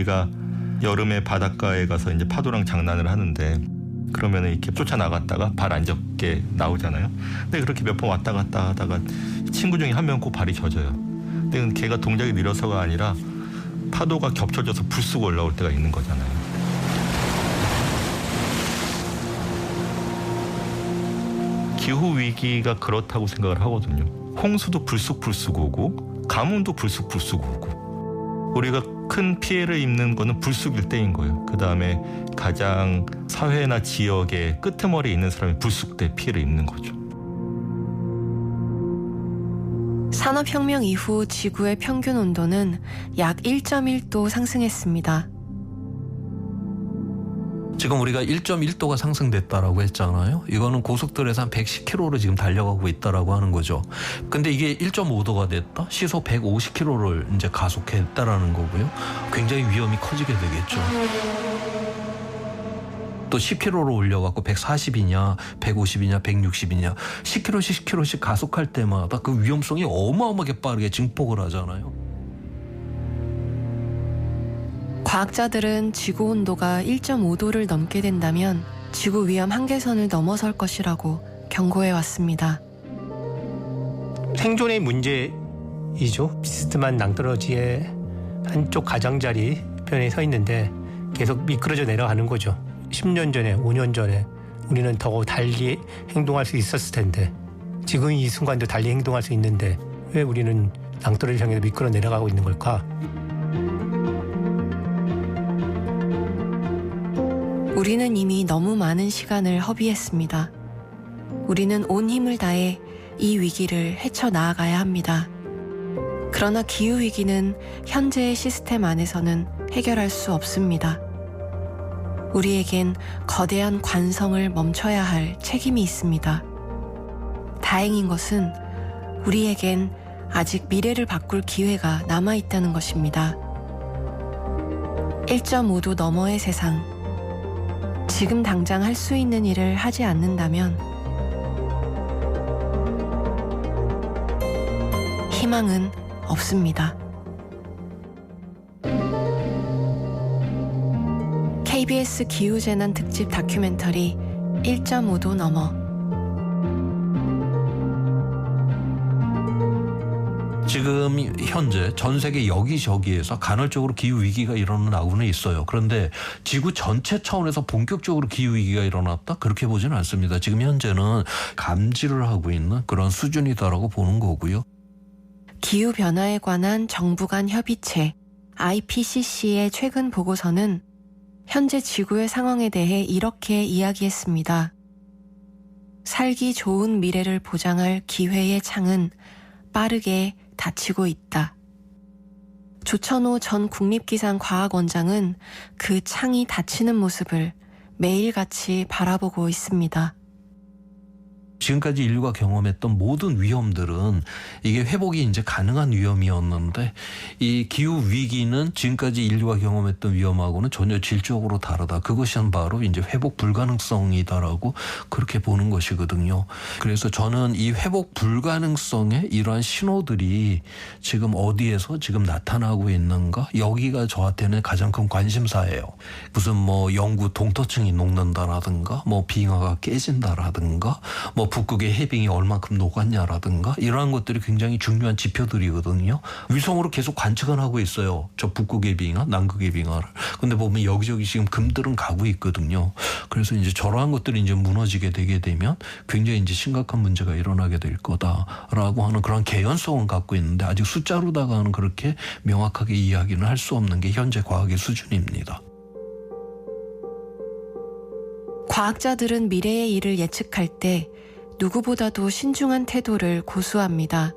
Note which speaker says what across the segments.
Speaker 1: 우리가 여름에 바닷가에 가서 이제 파도랑 장난을 하는데 그러면은 이렇게 쫓아나갔다가 발 안 젖게 나오잖아요. 근데 그렇게 몇 번 왔다 갔다 하다가 친구 중에 한 명은 꼭 발이 젖어요. 근데 걔가 동작이 느려서가 아니라 파도가 겹쳐져서 불쑥 올라올 때가 있는 거잖아요. 기후 위기가 그렇다고 생각을 하거든요. 홍수도 불쑥 오고 가뭄도 불쑥 오고 우리가 큰 피해를 입는 거는 불쑥일 때인 거예요. 그 다음에 가장 사회나 지역의 끄트머리에 있는 사람이 불쑥 때 피해를 입는 거죠.
Speaker 2: 산업혁명 이후 지구의 평균 온도는 약 1.1도 상승했습니다.
Speaker 3: 지금 우리가 1.1도가 상승됐다라고 했잖아요. 이거는 고속도로에서 한 110km로 지금 달려가고 있다라고 하는 거죠. 근데 이게 1.5도가 됐다? 시속 150km를 이제 가속했다라는 거고요. 굉장히 위험이 커지게 되겠죠. 또 10km로 올려갖고 140이냐, 150이냐, 160이냐, 10km씩 가속할 때마다 그 위험성이 어마어마하게 빠르게 증폭을 하잖아요.
Speaker 2: 과학자들은 지구 온도가 1.5도를 넘게 된다면 지구 위험 한계선을 넘어설 것이라고 경고해 왔습니다.
Speaker 4: 생존의 문제이죠. 비스듬한 낭떠러지의 한쪽 가장자리 편에 서 있는데 계속 미끄러져 내려가는 거죠. 10년 전에, 5년 전에 우리는 더 달리 행동할 수 있었을 텐데 지금 이 순간도 달리 행동할 수 있는데 왜 우리는 낭떠러지 향해서 미끄러 내려가고 있는 걸까?
Speaker 2: 우리는 이미 너무 많은 시간을 허비했습니다. 우리는 온 힘을 다해 이 위기를 헤쳐나가야 합니다. 그러나 기후위기는 현재의 시스템 안에서는 해결할 수 없습니다. 우리에겐 거대한 관성을 멈춰야 할 책임이 있습니다. 다행인 것은 우리에겐 아직 미래를 바꿀 기회가 남아있다는 것입니다. 1.5도 너머의 세상, 지금 당장 할 수 있는 일을 하지 않는다면 희망은 없습니다. KBS 기후재난 특집 다큐멘터리 1.5도 넘어.
Speaker 3: 지금 현재 전 세계 여기저기에서 간헐적으로 기후위기가 일어나고는 있어요. 그런데 지구 전체 차원에서 본격적으로 기후위기가 일어났다? 그렇게 보지는 않습니다. 지금 현재는 감지를 하고 있는 그런 수준이다라고 보는 거고요.
Speaker 2: 기후변화에 관한 정부 간 협의체 IPCC의 최근 보고서는 현재 지구의 상황에 대해 이렇게 이야기했습니다. 살기 좋은 미래를 보장할 기회의 창은 빠르게 닫히고 있다. 조천호 전 국립기상과학원장은 그 창이 닫히는 모습을 매일같이 바라보고 있습니다.
Speaker 3: 지금까지 인류가 경험했던 모든 위험들은 이게 회복이 이제 가능한 위험이었는데 이 기후 위기는 지금까지 인류가 경험했던 위험하고는 전혀 질적으로 다르다. 그것이 바로 이제 회복 불가능성이다라고 그렇게 보는 것이거든요. 그래서 저는 이 회복 불가능성의 이러한 신호들이 지금 어디에서 지금 나타나고 있는가? 여기가 저한테는 가장 큰 관심사예요. 무슨 뭐 영구 동토층이 녹는다라든가 뭐 빙하가 깨진다라든가 뭐 북극의 해빙이 얼만큼 녹았냐라든가 이러한 것들이 굉장히 중요한 지표들이거든요. 위성으로 계속 관측은 하고 있어요. 저 북극의 빙하, 남극의 빙하를. 근데 보면 여기저기 지금 금들은 가고 있거든요. 그래서 이제 저러한 것들이 이제 무너지게 되게 되면 굉장히 이제 심각한 문제가 일어나게 될 거다라고 하는 그런 개연성을 갖고 있는데 아직 숫자로다가는 그렇게 명확하게 이야기는 할 수 없는 게 현재 과학의 수준입니다.
Speaker 2: 과학자들은 미래의 일을 예측할 때 누구보다도 신중한 태도를 고수합니다.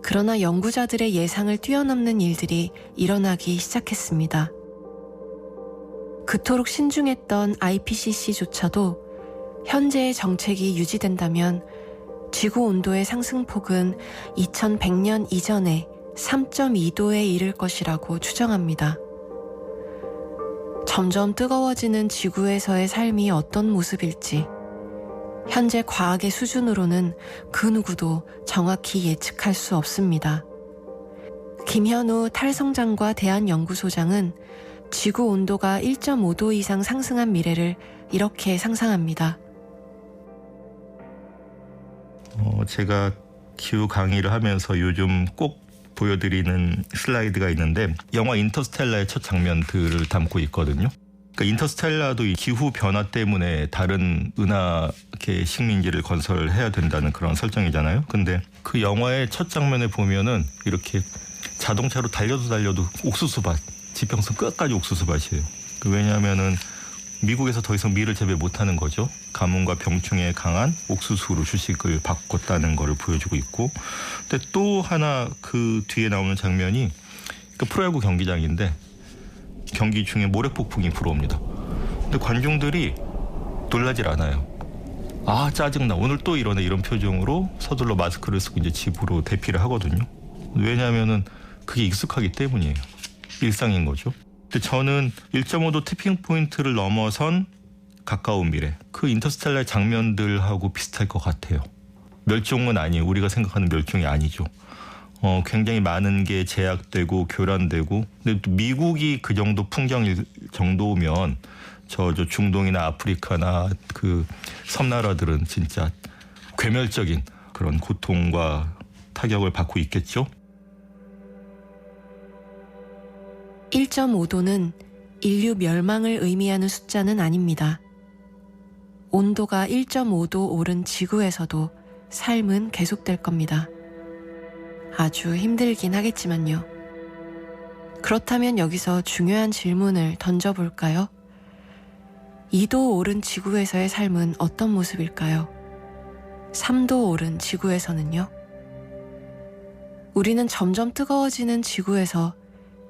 Speaker 2: 그러나 연구자들의 예상을 뛰어넘는 일들이 일어나기 시작했습니다. 그토록 신중했던 IPCC조차도 현재의 정책이 유지된다면 지구 온도의 상승폭은 2100년 이전에 3.2도에 이를 것이라고 추정합니다. 점점 뜨거워지는 지구에서의 삶이 어떤 모습일지 현재 과학의 수준으로는 그 누구도 정확히 예측할 수 없습니다. 김현우 탈성장과 대한연구소장은 지구 온도가 1.5도 이상 상승한 미래를 이렇게 상상합니다.
Speaker 1: 제가 기후 강의를 하면서 요즘 꼭 보여드리는 슬라이드가 있는데 영화 인터스텔라의 첫 장면들을 담고 있거든요. 그러니까 인터스텔라도 이 기후 변화 때문에 다른 은하계 식민지를 건설해야 된다는 그런 설정이잖아요. 근데 그 영화의 첫 장면에 보면은 이렇게 자동차로 달려도 옥수수밭, 지평선 끝까지 옥수수밭이에요. 왜냐하면은 미국에서 더 이상 밀을 재배 못하는 거죠. 가뭄과 병충해에 강한 옥수수로 주식을 바꿨다는 거를 보여주고 있고, 근데 또 하나 그 뒤에 나오는 장면이 그 프로야구 경기장인데 경기 중에 모래폭풍이 불어옵니다. 근데 관중들이 놀라질 않아요. 아, 짜증나, 오늘 또 이러네, 이런 표정으로 서둘러 마스크를 쓰고 이제 집으로 대피를 하거든요. 왜냐하면은 그게 익숙하기 때문이에요. 일상인 거죠. 근데 저는 1.5도 티핑 포인트를 넘어선 가까운 미래, 그 인터스텔라의 장면들하고 비슷할 것 같아요. 멸종은 아니에요. 우리가 생각하는 멸종이 아니죠. 굉장히 많은 게 제약되고 교란되고, 근데 또 미국이 그 정도 풍경일 정도면 저 중동이나 아프리카나 그 섬나라들은 진짜 괴멸적인 그런 고통과 타격을 받고 있겠죠.
Speaker 2: 1.5도는 인류 멸망을 의미하는 숫자는 아닙니다. 온도가 1.5도 오른 지구에서도 삶은 계속될 겁니다. 아주 힘들긴 하겠지만요. 그렇다면 여기서 중요한 질문을 던져볼까요? 2도 오른 지구에서의 삶은 어떤 모습일까요? 3도 오른 지구에서는요? 우리는 점점 뜨거워지는 지구에서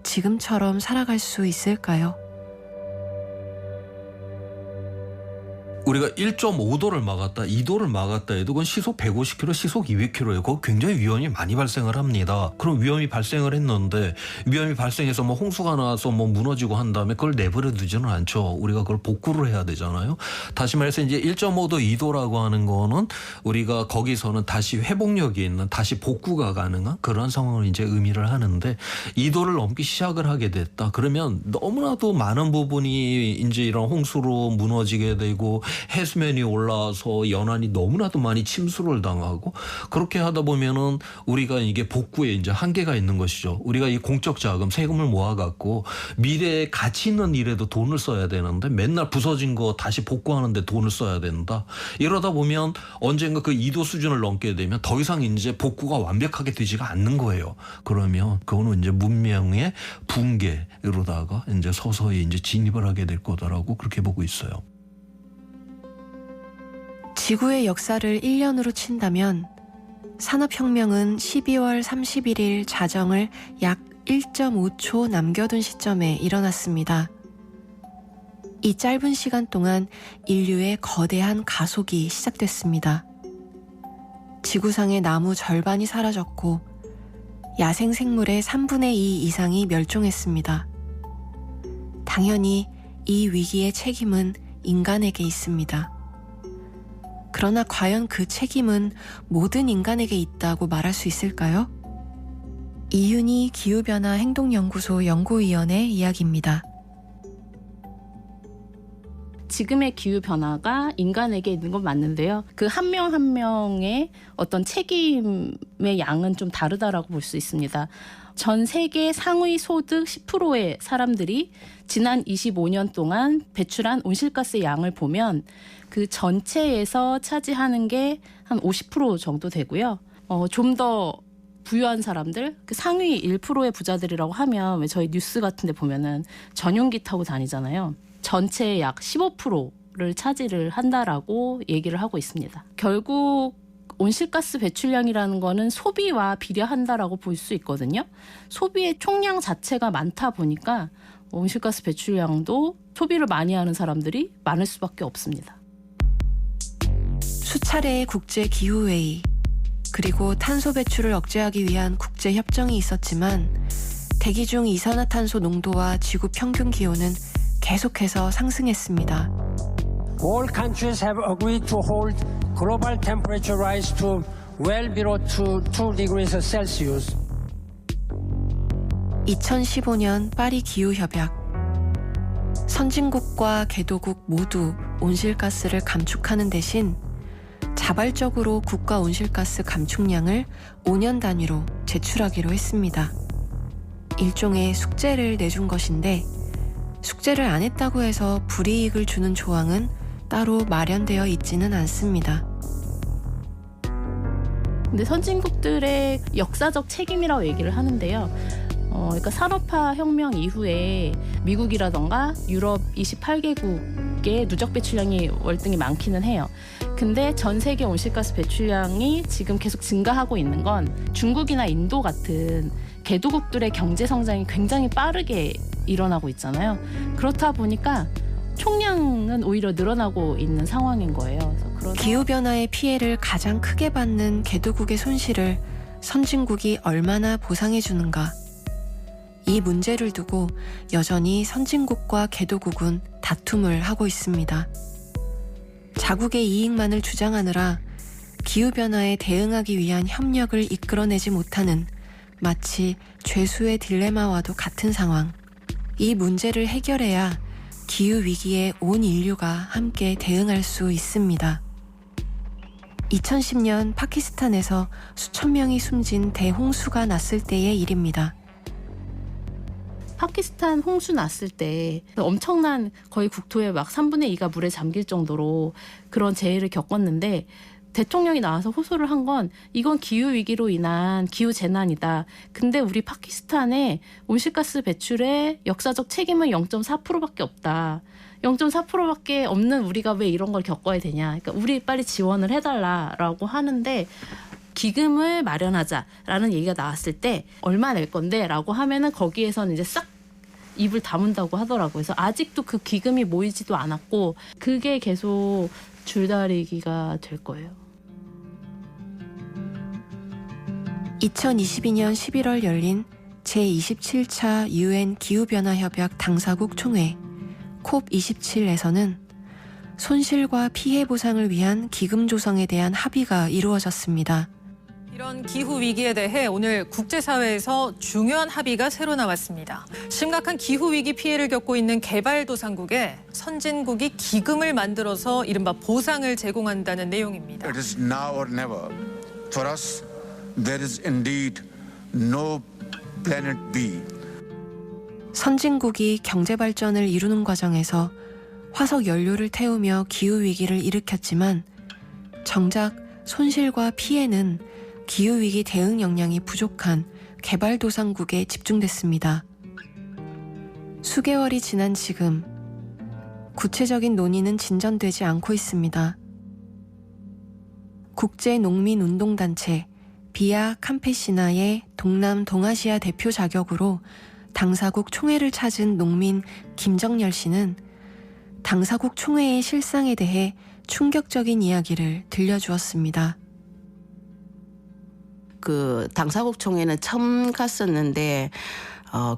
Speaker 2: 지금처럼 살아갈 수 있을까요?
Speaker 3: 우리가 1.5도를 막았다, 2도를 막았다 해도 그건 시속 150km, 시속 200km예요. 그거 굉장히 위험이 많이 발생을 합니다. 그럼 위험이 발생을 했는데 위험이 발생해서 뭐 홍수가 나와서 뭐 무너지고 한 다음에 그걸 내버려 두지는 않죠. 우리가 그걸 복구를 해야 되잖아요. 다시 말해서 이제 1.5도, 2도라고 하는 거는 우리가 거기서는 다시 회복력이 있는, 다시 복구가 가능한 그런 상황을 이제 의미를 하는데, 2도를 넘기 시작을 하게 됐다. 그러면 너무나도 많은 부분이 이제 이런 홍수로 무너지게 되고 해수면이 올라와서 연안이 너무나도 많이 침수를 당하고, 그렇게 하다 보면은 우리가 이게 복구에 이제 한계가 있는 것이죠. 우리가 이 공적 자금, 세금을 모아갖고 미래에 가치 있는 일에도 돈을 써야 되는데 맨날 부서진 거 다시 복구하는데 돈을 써야 된다. 이러다 보면 언젠가 그 2도 수준을 넘게 되면 더 이상 이제 복구가 완벽하게 되지가 않는 거예요. 그러면 그거는 이제 문명의 붕괴로다가 이제 서서히 이제 진입을 하게 될 거다라고 그렇게 보고 있어요.
Speaker 2: 지구의 역사를 1년으로 친다면 산업혁명은 12월 31일 자정을 약 1.5초 남겨둔 시점에 일어났습니다. 이 짧은 시간 동안 인류의 거대한 가속이 시작됐습니다. 지구상의 나무 절반이 사라졌고 야생생물의 3분의 2 이상이 멸종했습니다. 당연히 이 위기의 책임은 인간에게 있습니다. 그러나 과연 그 책임은 모든 인간에게 있다고 말할 수 있을까요? 이윤희 기후변화 행동연구소 연구위원의 이야기입니다.
Speaker 5: 지금의 기후변화가 인간에게 있는 건 맞는데요. 그 한 명 한 명의 어떤 책임의 양은 좀 다르다라고 볼 수 있습니다. 전 세계 상위 소득 10%의 사람들이 지난 25년 동안 배출한 온실가스 양을 보면 그 전체에서 차지하는 게 한 50% 정도 되고요. 좀 더 부유한 사람들, 그 상위 1%의 부자들이라고 하면 왜 저희 뉴스 같은 데 보면은 전용기 타고 다니잖아요. 전체의 약 15%를 차지를 한다라고 얘기를 하고 있습니다. 결국 온실가스 배출량이라는 거는 소비와 비례한다라고 볼 수 있거든요. 소비의 총량 자체가 많다 보니까 온실가스 배출량도 소비를 많이 하는 사람들이 많을 수밖에 없습니다.
Speaker 2: 수차례의 국제기후회의, 그리고 탄소 배출을 억제하기 위한 국제협정이 있었지만 대기 중 이산화탄소 농도와 지구 평균 기온은 계속해서 상승했습니다.
Speaker 6: All countries have agreed to hold global temperature rise to well below 2 degrees Celsius.
Speaker 2: 2015년 파리 기후협약. 선진국과 개도국 모두 온실가스를 감축하는 대신 자발적으로 국가 온실가스 감축량을 5년 단위로 제출하기로 했습니다. 일종의 숙제를 내준 것인데 숙제를 안 했다고 해서 불이익을 주는 조항은 따로 마련되어 있지는 않습니다.
Speaker 5: 근데 선진국들의 역사적 책임이라고 얘기를 하는데요. 그러니까 산업화 혁명 이후에 미국이라던가 유럽 28개국의 누적 배출량이 월등히 많기는 해요. 근데 전 세계 온실가스 배출량이 지금 계속 증가하고 있는 건 중국이나 인도 같은 개도국들의 경제 성장이 굉장히 빠르게 일어나고 있잖아요. 그렇다 보니까 총량은 오히려 늘어나고 있는 상황인 거예요. 그래서
Speaker 2: 기후변화의 피해를 가장 크게 받는 개도국의 손실을 선진국이 얼마나 보상해 주는가. 이 문제를 두고 여전히 선진국과 개도국은 다툼을 하고 있습니다. 자국의 이익만을 주장하느라 기후변화에 대응하기 위한 협력을 이끌어내지 못하는 마치 죄수의 딜레마와도 같은 상황. 이 문제를 해결해야 기후위기에 온 인류가 함께 대응할 수 있습니다. 2010년 파키스탄에서 수천 명이 숨진 대홍수가 났을 때의 일입니다.
Speaker 5: 파키스탄 홍수 났을 때 엄청난 거의 국토의 막 3분의 2가 물에 잠길 정도로 그런 재해를 겪었는데 대통령이 나와서 호소를 한 건 이건 기후위기로 인한 기후재난이다. 근데 우리 파키스탄의 온실가스 배출의 역사적 책임은 0.4%밖에 없다. 0.4%밖에 없는 우리가 왜 이런 걸 겪어야 되냐. 그러니까 우리 빨리 지원을 해달라라고 하는데 기금을 마련하자라는 얘기가 나왔을 때 얼마 낼 건데 라고 하면은 거기에서는 이제 싹 입을 다문다고 하더라고요. 그래서 아직도 그 기금이 모이지도 않았고 그게 계속 줄다리기가 될 거예요.
Speaker 2: 2022년 11월 열린 제27차 UN 기후변화협약 당사국 총회 COP27에서는 손실과 피해 보상을 위한 기금 조성에 대한 합의가 이루어졌습니다.
Speaker 7: 이런 기후 위기에 대해 오늘 국제사회에서 중요한 합의가 새로 나왔습니다. 심각한 기후 위기 피해를 겪고 있는 개발도상국에 선진국이 기금을 만들어서 이른바 보상을 제공한다는 내용입니다.
Speaker 8: It is now or never. For us, there is indeed no planet B.
Speaker 2: 선진국이 경제 발전을 이루는 과정에서 화석 연료를 태우며 기후 위기를 일으켰지만 정작 손실과 피해는 기후위기 대응 역량이 부족한 개발도상국에 집중됐습니다. 수개월이 지난 지금 구체적인 논의는 진전되지 않고 있습니다. 국제농민운동단체 비아 캄페시나의 동남 동아시아 대표 자격으로 당사국 총회를 찾은 농민 김정열 씨는 당사국 총회의 실상에 대해 충격적인 이야기를 들려주었습니다.
Speaker 9: 그 당사국 총회는 처음 갔었는데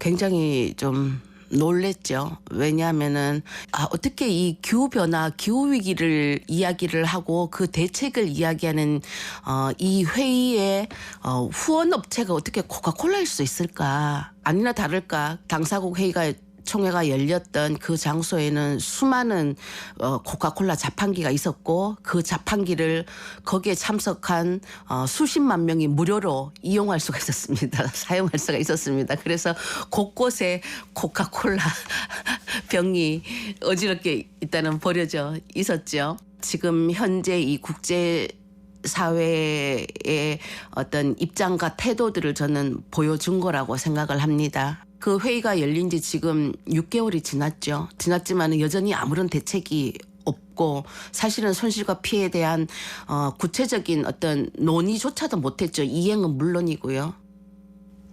Speaker 9: 굉장히 좀 놀랬죠. 왜냐하면은 어떻게 이 기후변화, 기후위기를 이야기를 하고 그 대책을 이야기하는 이 회의에 후원업체가 어떻게 코카콜라일 수 있을까. 아니나 다를까 당사국 총회가 열렸던 그 장소에는 수많은 코카콜라 자판기가 있었고 그 자판기를 거기에 참석한 수십만 명이 무료로 이용할 수가 있었습니다. 사용할 수가 있었습니다. 그래서 곳곳에 코카콜라 병이 어지럽게 일단은 버려져 있었죠. 지금 현재 이 국제 사회의 어떤 입장과 태도들을 저는 보여준 거라고 생각을 합니다. 그 회의가 열린 지 지금 6개월이 지났죠. 지났지만 여전히 아무런 대책이 없고 사실은 손실과 피해에 대한 구체적인 어떤 논의조차도 못했죠. 이행은 물론이고요.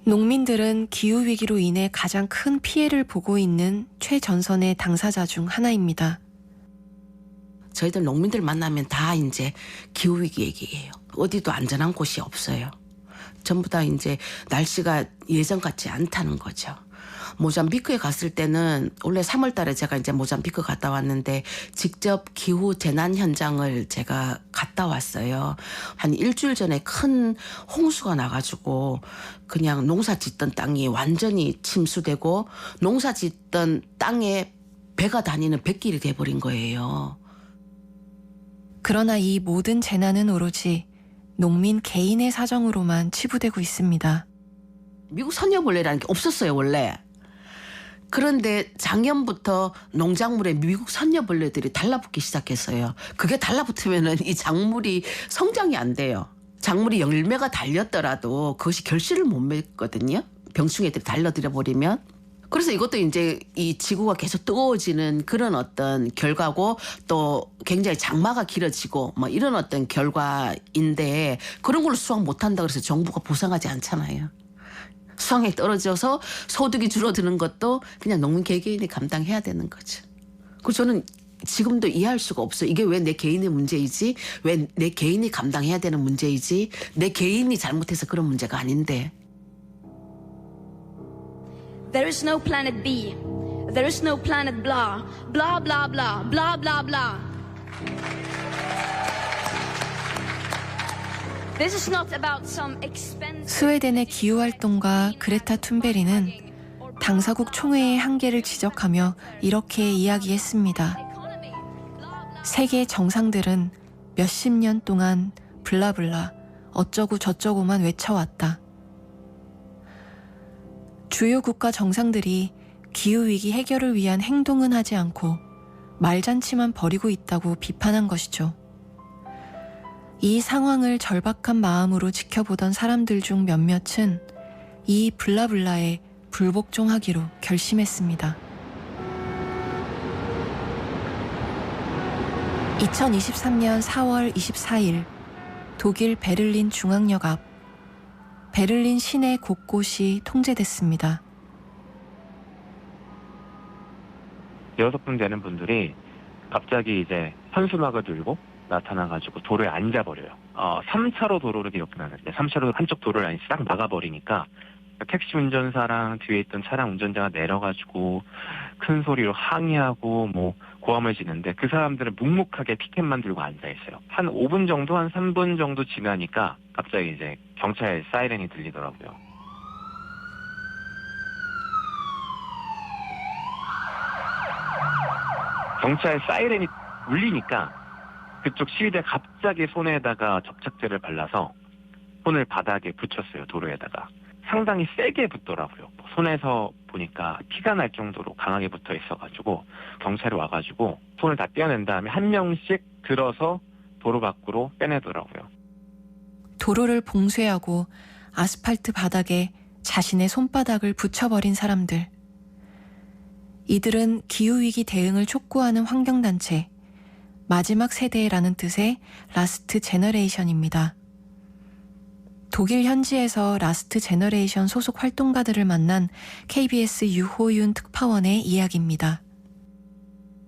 Speaker 2: 농민들은 기후위기로 인해 가장 큰 피해를 보고 있는 최전선의 당사자 중 하나입니다.
Speaker 9: 저희들 농민들 만나면 다 이제 기후위기 얘기예요. 어디도 안전한 곳이 없어요. 전부 다 이제 날씨가 예전 같지 않다는 거죠. 모잠비크에 갔을 때는 원래 3월 달에 제가 이제 모잠비크 갔다 왔는데 직접 기후 재난 현장을 제가 갔다 왔어요. 한 일주일 전에 큰 홍수가 나가지고 그냥 농사 짓던 땅이 완전히 침수되고 농사 짓던 땅에 배가 다니는 뱃길이 돼버린 거예요.
Speaker 2: 그러나 이 모든 재난은 오로지 농민 개인의 사정으로만 치부되고 있습니다.
Speaker 9: 미국 선녀벌레라는 게 없었어요, 원래. 그런데 작년부터 농작물에 미국 선녀벌레들이 달라붙기 시작했어요. 그게 달라붙으면은 이 작물이 성장이 안 돼요. 작물이 열매가 달렸더라도 그것이 결실을 못 맺거든요. 병충해들이 달려들어 버리면. 그래서 이것도 이제 이 지구가 계속 뜨거워지는 그런 어떤 결과고 또 굉장히 장마가 길어지고 뭐 이런 어떤 결과인데 그런 걸로 수확 못한다 그래서 정부가 보상하지 않잖아요. 수확이 떨어져서 소득이 줄어드는 것도 그냥 농민 개개인이 감당해야 되는 거죠. 그래서 저는 지금도 이해할 수가 없어요. 이게 왜 내 개인의 문제이지? 왜 내 개인이 감당해야 되는 문제이지? 내 개인이 잘못해서 그런 문제가 아닌데.
Speaker 10: There is no planet B. There is no planet blah. Blah, blah, blah. Blah, blah, blah. This is not about some expensive...
Speaker 2: 스웨덴의 기후활동가 그레타 툰베리는 당사국 총회의 한계를 지적하며 이렇게 이야기했습니다. 세계 정상들은 몇십 년 동안 블라블라 어쩌고 저쩌고만 외쳐왔다. 주요 국가 정상들이 기후위기 해결을 위한 행동은 하지 않고 말잔치만 벌이고 있다고 비판한 것이죠. 이 상황을 절박한 마음으로 지켜보던 사람들 중 몇몇은 이 블라블라에 불복종하기로 결심했습니다. 2023년 4월 24일 독일 베를린 중앙역 앞 베를린 시내 곳곳이 통제됐습니다.
Speaker 11: 6분 되는 분들이 갑자기 이제 현수막을 들고 나타나가지고 도로에 앉아버려요. 3차로 도로를 이렇게 나는데 3차로 한쪽 도로를 아니 싹 막아버리니까 택시 운전사랑 뒤에 있던 차량 운전자가 내려가지고 큰 소리로 항의하고 뭐 고함을 지는데 그 사람들은 묵묵하게 피켓만 들고 앉아있어요. 한 5분 정도, 한 3분 정도 지나니까 갑자기 이제 경찰 사이렌이 들리더라고요. 경찰 사이렌이 울리니까 그쪽 시위대 갑자기 손에다가 접착제를 발라서 손을 바닥에 붙였어요. 도로에다가. 상당히 세게 붙더라고요. 손에서 보니까 피가 날 정도로 강하게 붙어 있어가지고 경찰이 와가지고 손을 다 떼어낸 다음에 한 명씩 들어서 도로 밖으로 빼내더라고요.
Speaker 2: 도로를 봉쇄하고 아스팔트 바닥에 자신의 손바닥을 붙여버린 사람들. 이들은 기후위기 대응을 촉구하는 환경단체 마지막 세대라는 뜻의 라스트 제너레이션입니다. 독일 현지에서 라스트 제너레이션 소속 활동가들을 만난 KBS 유호윤 특파원의 이야기입니다.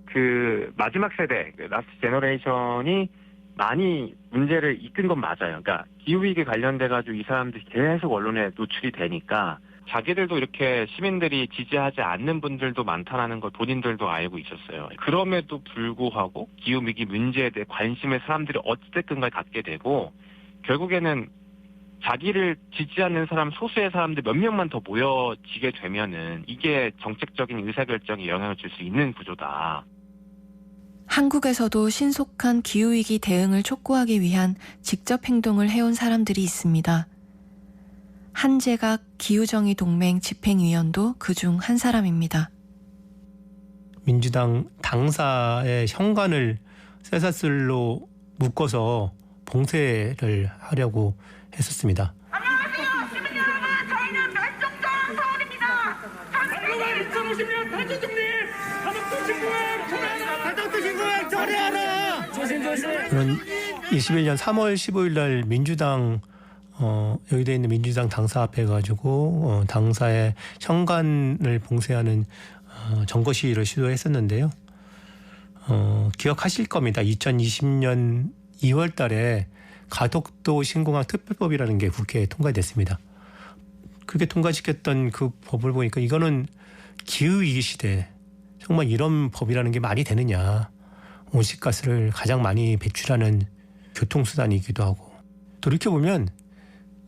Speaker 11: 그 마지막 세대, 라스트 제너레이션이 많이 문제를 이끈 건 맞아요. 그러니까 기후위기 관련돼가지고 이 사람들이 계속 언론에 노출이 되니까 자기들도 이렇게 시민들이 지지하지 않는 분들도 많다는 걸 본인들도 알고 있었어요. 그럼에도 불구하고 기후위기 문제에 대해 관심을 사람들이 어찌됐든가 갖게 되고 결국에는 자기를 지지하는 사람 소수의 사람들 몇 명만 더 모여지게 되면은 이게 정책적인 의사결정에 영향을 줄 수 있는 구조다.
Speaker 2: 한국에서도 신속한 기후위기 대응을 촉구하기 위한 직접 행동을 해온 사람들이 있습니다. 한재각 기후정의 동맹 집행위원도 그중 한 사람입니다.
Speaker 4: 민주당 당사의 현관을 쇠사슬로 묶어서 봉쇄를 하려고 했었습니다.
Speaker 12: 안녕하세요. 시민 여러분. 저희는 멸종전 서울입니다. 한국을 2050년 대통령님 가덕도 신공항 철회하라.
Speaker 4: 저는 21년 3월 15일 날 민주당 여기에 있는 민주당 당사 앞에 가지고 당사의 현관을 봉쇄하는 점거 시위를 시도했었는데요. 기억하실 겁니다. 2020년 2월 달에 가덕도 신공항 특별법이라는 게 국회에 통과됐습니다. 그렇게 통과시켰던 그 법을 보니까 이거는 기후위기 시대 정말 이런 법이라는 게 말이 되느냐. 온실가스를 가장 많이 배출하는 교통수단이기도 하고. 돌이켜보면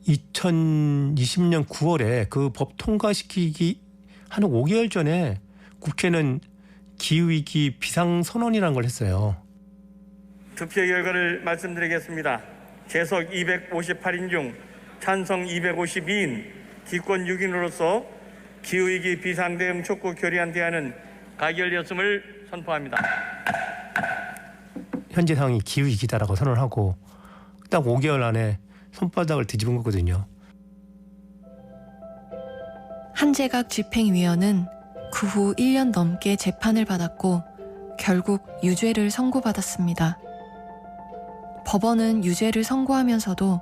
Speaker 4: 2020년 9월에 그 법 통과시키기 한 5개월 전에 국회는 기후위기 비상선언이라는 걸 했어요.
Speaker 12: 투표 결과를 말씀드리겠습니다. 재석 258인 중 찬성 252인, 기권 6인으로서 기후위기 비상대응 촉구 결의안 대안은 가결되었음을 선포합니다.
Speaker 4: 현재 상황이 기후위기다라고 선언하고 딱 5개월 안에 손바닥을 뒤집은 거거든요.
Speaker 2: 한재각 집행위원은 그 후 1년 넘게 재판을 받았고 결국 유죄를 선고받았습니다. 법원은 유죄를 선고하면서도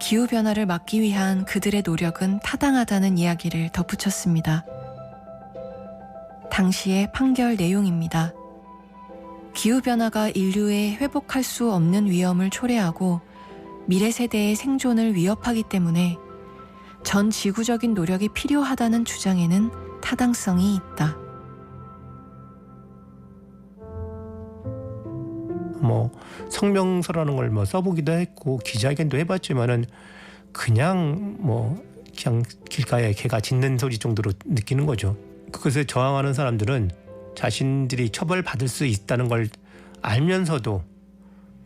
Speaker 2: 기후변화를 막기 위한 그들의 노력은 타당하다는 이야기를 덧붙였습니다. 당시의 판결 내용입니다. 기후변화가 인류의 회복할 수 없는 위험을 초래하고 미래 세대의 생존을 위협하기 때문에 전 지구적인 노력이 필요하다는 주장에는 타당성이 있다.
Speaker 4: 성명서라는 걸 써보기도 했고 기자회견도 해봤지만은 그냥 길가에 개가 짖는 소리 정도로 느끼는 거죠. 그것에 저항하는 사람들은 자신들이 처벌받을 수 있다는 걸 알면서도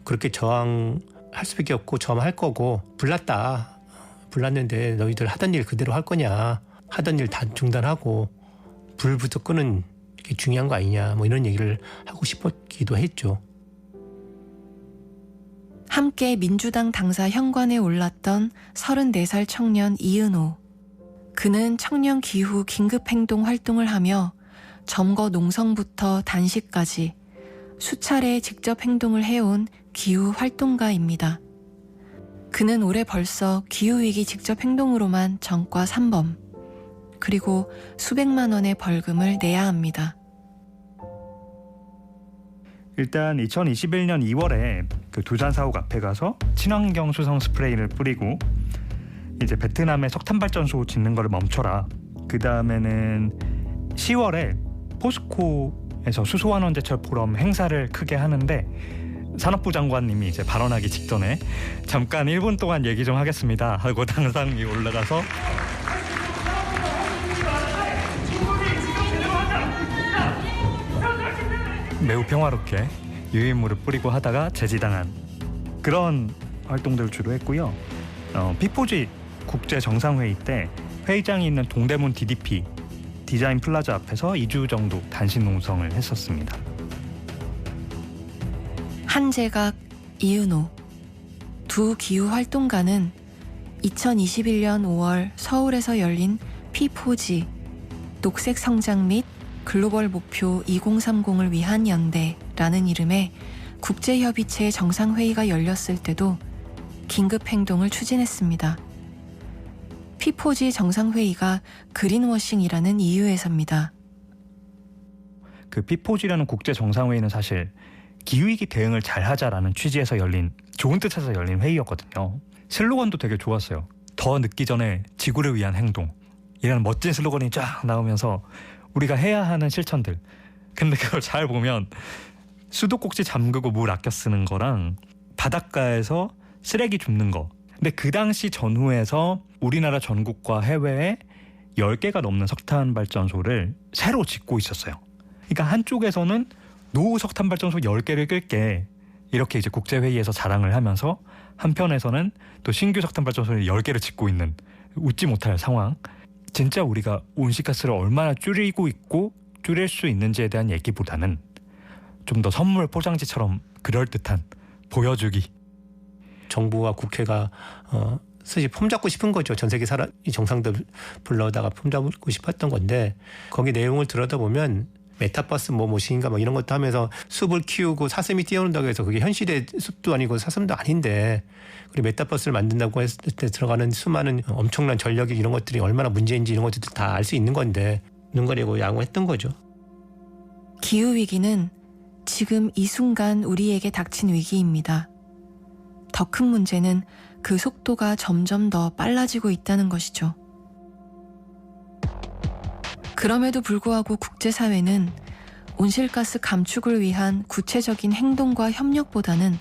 Speaker 4: 그렇게 저항할 수밖에 없고 저항할 거고 불났는데 너희들 하던 일 그대로 할 거냐, 하던 일 다 중단하고 불부터 끄는 게 중요한 거 아니냐, 이런 얘기를 하고 싶었기도 했죠.
Speaker 2: 함께 민주당 당사 현관에 올랐던 34살 청년 이은호. 그는 청년 기후 긴급행동 활동을 하며 점거 농성부터 단식까지 수차례 직접 행동을 해온 기후 활동가입니다. 그는 올해 벌써 기후위기 직접 행동으로만 전과 3범, 그리고 수백만 원의 벌금을 내야 합니다.
Speaker 13: 일단 2021년 2월에 그 두산 사옥 앞에 가서 친환경 수성 스프레이를 뿌리고 이제 베트남에 석탄 발전소 짓는 거를 멈춰라. 그 다음에는 10월에 포스코에서 수소환원 제철 포럼 행사를 크게 하는데 산업부 장관님이 이제 발언하기 직전에 잠깐 1분 동안 얘기 좀 하겠습니다 하고 당상 위에 올라가서 매우 평화롭게 유인물을 뿌리고 하다가 제지당한 그런 활동들을 주로 했고요. P4G 국제 정상회의 때 회의장이 있는 동대문 DDP 디자인 플라자 앞에서 2주 정도 단식 농성을 했었습니다.
Speaker 2: 한재각, 이은호 두 기후 활동가는 2021년 5월 서울에서 열린 P4G 녹색 성장 및 글로벌 목표 2030을 위한 연대라는 이름의 국제협의체 정상회의가 열렸을 때도 긴급행동을 추진했습니다. P4G 정상회의가 그린워싱이라는 이유에서입니다.
Speaker 13: 그 P4G라는 국제 정상회의는 사실 기후위기 대응을 잘하자라는 취지에서 열린, 좋은 뜻에서 열린 회의였거든요. 슬로건도 되게 좋았어요. 더 늦기 전에 지구를 위한 행동 이라는 멋진 슬로건이 쫙 나오면서 우리가 해야 하는 실천들. 근데 그걸 잘 보면 수도꼭지 잠그고 물 아껴 쓰는 거랑 바닷가에서 쓰레기 줍는 거. 근데 그 당시 전후에서 우리나라 전국과 해외에 10개가 넘는 석탄 발전소를 새로 짓고 있었어요. 그러니까 한쪽에서는 노후 석탄 발전소 10개를 끌게 이렇게 이제 국제회의에서 자랑을 하면서 한편에서는 또 신규 석탄 발전소를 10개를 짓고 있는 웃지 못할 상황. 진짜 우리가 온실가스를 얼마나 줄이고 있고 줄일 수 있는지에 대한 얘기보다는 좀 더 선물 포장지처럼 그럴듯한 보여주기.
Speaker 4: 정부와 국회가 사실 폼잡고 싶은 거죠. 전 세계 이 정상들 불러다가 폼잡고 싶었던 건데 거기 내용을 들여다보면 메타버스 뭐시인가 이런 것도 하면서 숲을 키우고 사슴이 뛰어온다고 해서 그게 현실의 숲도 아니고 사슴도 아닌데 그리고 메타버스를 만든다고 했을 때 들어가는 수많은 엄청난 전력이 이런 것들이 얼마나 문제인지 이런 것들도 다 알 수 있는 건데 눈 가리고 양호했던 거죠.
Speaker 2: 기후위기는 지금 이 순간 우리에게 닥친 위기입니다. 더 큰 문제는 그 속도가 점점 더 빨라지고 있다는 것이죠. 그럼에도 불구하고 국제사회는 온실가스 감축을 위한 구체적인 행동과 협력보다는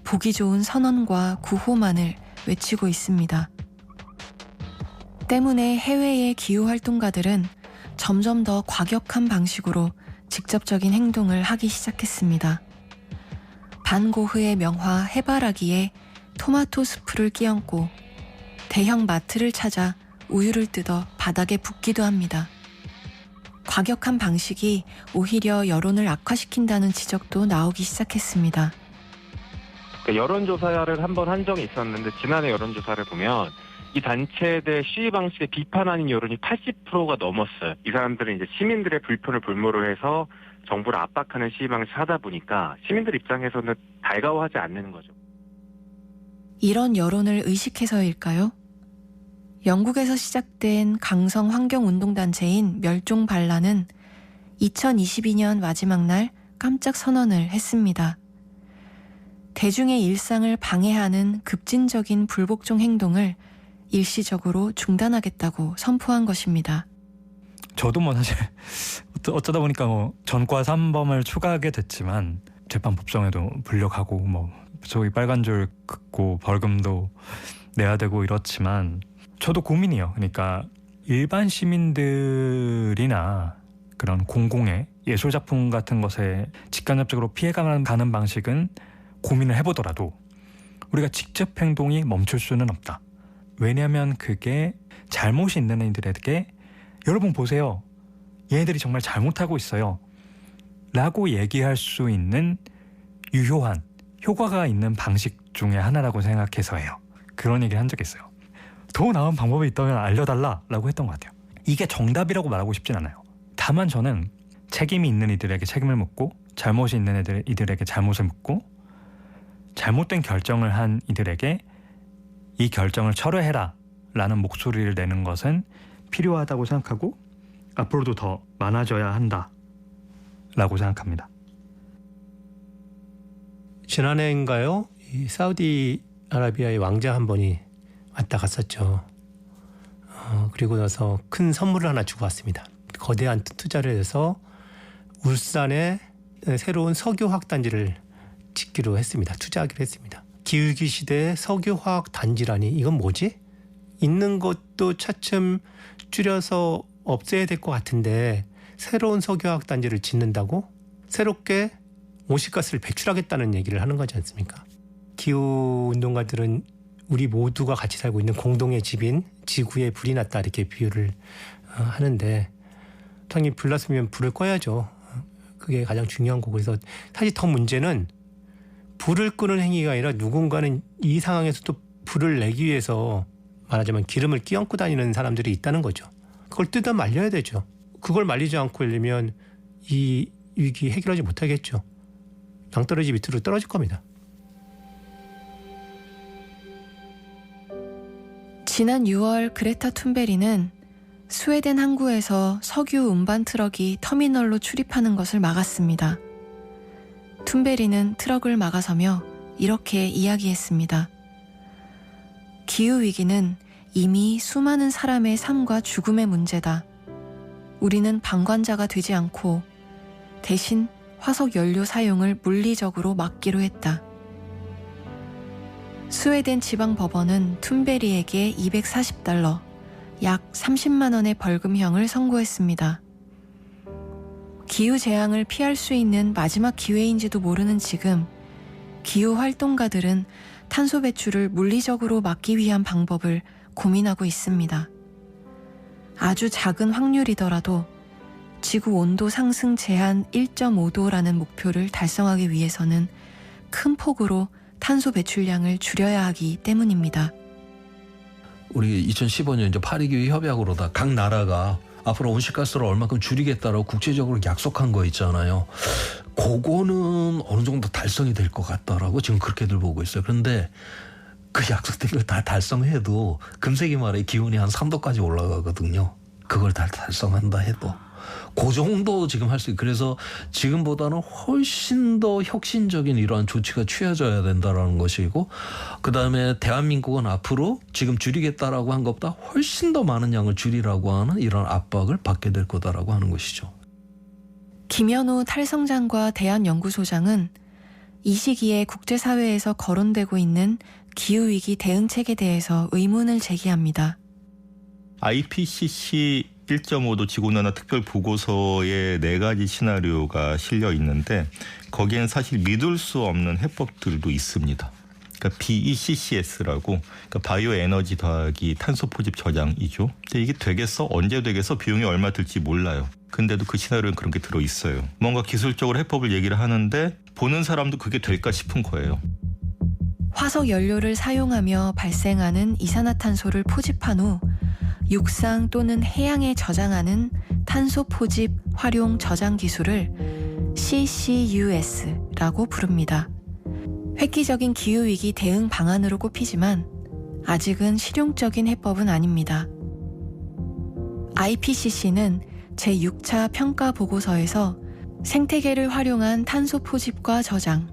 Speaker 2: 보기 좋은 선언과 구호만을 외치고 있습니다. 때문에 해외의 기후활동가들은 점점 더 과격한 방식으로 직접적인 행동을 하기 시작했습니다. 반고흐의 명화 해바라기에 토마토 스프를 끼얹고 대형 마트를 찾아 우유를 뜯어 바닥에 붓기도 합니다. 과격한 방식이 오히려 여론을 악화시킨다는 지적도 나오기 시작했습니다.
Speaker 11: 여론조사를 한 번 한 적이 있었는데 지난해 여론조사를 보면 이 단체에 대해 시위 방식에 비판하는 여론이 80%가 넘었어요. 이 사람들은 이제 시민들의 불편을 볼모로 해서 정부를 압박하는 시위 방식을 하다 보니까 시민들 입장에서는 달가워하지 않는 거죠.
Speaker 2: 이런 여론을 의식해서일까요? 영국에서 시작된 강성 환경운동단체인 멸종반란은 2022년 마지막 날 깜짝 선언을 했습니다. 대중의 일상을 방해하는 급진적인 불복종 행동을 일시적으로 중단하겠다고 선포한 것입니다.
Speaker 13: 저도 뭐 사실 어쩌다 보니까 뭐 전과 3범을 추가하게 됐지만 재판법정에도 불려가고 뭐 저기 빨간 줄 긋고 벌금도 내야 되고 이렇지만 저도 고민이에요. 그러니까 일반 시민들이나 그런 공공의 예술작품 같은 것에 직간접적으로 피해가 가는 방식은 고민을 해보더라도 우리가 직접 행동이 멈출 수는 없다. 왜냐하면 그게 잘못이 있는 애들에게 여러분 보세요. 얘네들이 정말 잘못하고 있어요. 라고 얘기할 수 있는 유효한 효과가 있는 방식 중에 하나라고 생각해서예요. 그런 얘기를 한 적이 있어요. 더 나은 방법이 있다면 알려달라 라고 했던 것 같아요. 이게 정답이라고 말하고 싶진 않아요. 다만 저는 책임이 있는 이들에게 책임을 묻고 잘못이 있는 이들에게 잘못을 묻고 잘못된 결정을 한 이들에게 이 결정을 철회해라 라는 목소리를 내는 것은 필요하다고 생각하고 앞으로도 더 많아져야 한다 라고 생각합니다.
Speaker 4: 지난해인가요? 이 사우디아라비아의 왕자 한 분이 왔다 갔었죠. 그리고 나서 큰 선물을 하나 주고 왔습니다. 거대한 투자를 해서 울산에 새로운 석유화학 단지를 짓기로 했습니다. 투자하기로 했습니다. 기후위기 시대에 석유화학 단지라니 이건 뭐지? 있는 것도 차츰 줄여서 없애야 될 것 같은데 새로운 석유화학 단지를 짓는다고? 새롭게 온실가스를 배출하겠다는 얘기를 하는 거지 않습니까? 기후운동가들은 우리 모두가 같이 살고 있는 공동의 집인 지구에 불이 났다 이렇게 비유를 하는데 당연히 불 났으면 불을 꺼야죠. 그게 가장 중요한 거고 그래서 사실 더 문제는 불을 끄는 행위가 아니라 누군가는 이 상황에서 또 불을 내기 위해서 말하자면 기름을 끼얹고 다니는 사람들이 있다는 거죠. 그걸 뜯어 말려야 되죠. 그걸 말리지 않고 이러면 이 위기 해결하지 못하겠죠. 낭떠러지 밑으로 떨어질 겁니다.
Speaker 2: 지난 6월 그레타 툰베리는 스웨덴 항구에서 석유 운반 트럭이 터미널로 출입하는 것을 막았습니다. 툰베리는 트럭을 막아서며 이렇게 이야기했습니다. 기후위기는 이미 수많은 사람의 삶과 죽음의 문제다. 우리는 방관자가 되지 않고 대신 화석 연료 사용을 물리적으로 막기로 했다. 스웨덴 지방법원은 툰베리에게 $240, 약 30만 원의 벌금형을 선고했습니다. 기후재앙을 피할 수 있는 마지막 기회인지도 모르는 지금 기후활동가들은 탄소 배출을 물리적으로 막기 위한 방법을 고민하고 있습니다. 아주 작은 확률이더라도 지구 온도 상승 제한 1.5도라는 목표를 달성하기 위해서는 큰 폭으로 탄소 배출량을 줄여야 하기 때문입니다.
Speaker 3: 우리 2015년 이제 파리기후 협약으로다 각 나라가 앞으로 온실가스를 얼마큼 줄이겠다라고 국제적으로 약속한 거 있잖아요. 그거는 어느 정도 달성이 될 것 같다라고 지금 그렇게들 보고 있어요. 그런데 그 약속된 걸 다 달성해도 금세기 말에 기온이 한 3도까지 올라가거든요. 그걸 다 달성한다 해도. 그 정도 지금 할 수 있어요. 그래서 지금보다는 훨씬 더 혁신적인 이러한 조치가 취해져야 된다라는 것이고, 그다음에 대한민국은 앞으로 지금 줄이겠다라고 한 것보다 훨씬 더 많은 양을 줄이라고 하는 이런 압박을 받게 될 거다라고 하는 것이죠.
Speaker 2: 김현우 탈성장과 대한연구소장은 이 시기에 국제사회에서 거론되고 있는 기후위기 대응책에 대해서 의문을 제기합니다.
Speaker 1: IPCC 1.5도 지구온난화 특별 보고서에 4가지 시나리오가 실려 있는데 거기엔 사실 믿을 수 없는 해법들도 있습니다. 그러니까 BECCS라고, 그러니까 바이오 에너지 더하기 탄소 포집 저장이죠. 근데 이게 되겠어? 언제 되겠어? 비용이 얼마 들지 몰라요. 근데도 그 시나리오는 그런 게 들어 있어요. 뭔가 기술적으로 해법을 얘기를 하는데 보는 사람도 그게 될까 싶은 거예요.
Speaker 2: 화석 연료를 사용하며 발생하는 이산화탄소를 포집한 후 육상 또는 해양에 저장하는 탄소 포집 활용 저장 기술을 CCUS라고 부릅니다. 획기적인 기후위기 대응 방안으로 꼽히지만 아직은 실용적인 해법은 아닙니다. IPCC는 제6차 평가 보고서에서 생태계를 활용한 탄소 포집과 저장,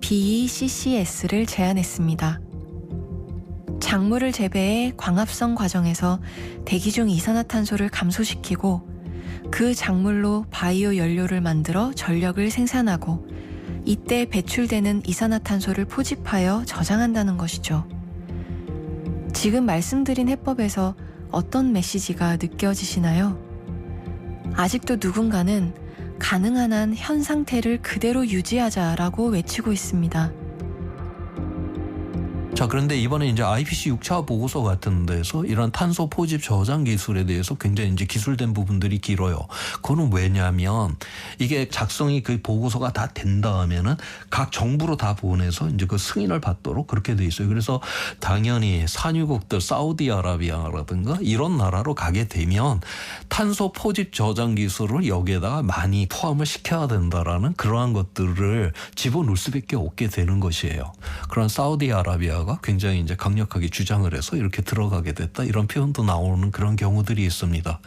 Speaker 2: BECCS를 제안했습니다. 작물을 재배해 광합성 과정에서 대기 중 이산화탄소를 감소시키고 그 작물로 바이오 연료를 만들어 전력을 생산하고 이때 배출되는 이산화탄소를 포집하여 저장한다는 것이죠. 지금 말씀드린 해법에서 어떤 메시지가 느껴지시나요? 아직도 누군가는 가능한 한 현 상태를 그대로 유지하자라고 외치고 있습니다.
Speaker 3: 자, 그런데 이번에 이제 IPCC 6차 보고서 같은 데서 이런 탄소 포집 저장 기술에 대해서 굉장히 이제 기술된 부분들이 길어요. 그거는 왜냐하면 이게 작성이 그 보고서가 다 된 다음에는 각 정부로 다 보내서 이제 그 승인을 받도록 그렇게 돼 있어요. 그래서 당연히 산유국들 사우디아라비아라든가 이런 나라로 가게 되면 탄소 포집 저장 기술을 여기에다가 많이 포함을 시켜야 된다라는 그러한 것들을 집어넣을 수밖에 없게 되는 것이에요. 그런 사우디아라비아 굉장히 이제 강력하게 주장을 해서 이렇게 들어가게 됐다, 이런 표현도 나오는 그런 경우들이 있습니다.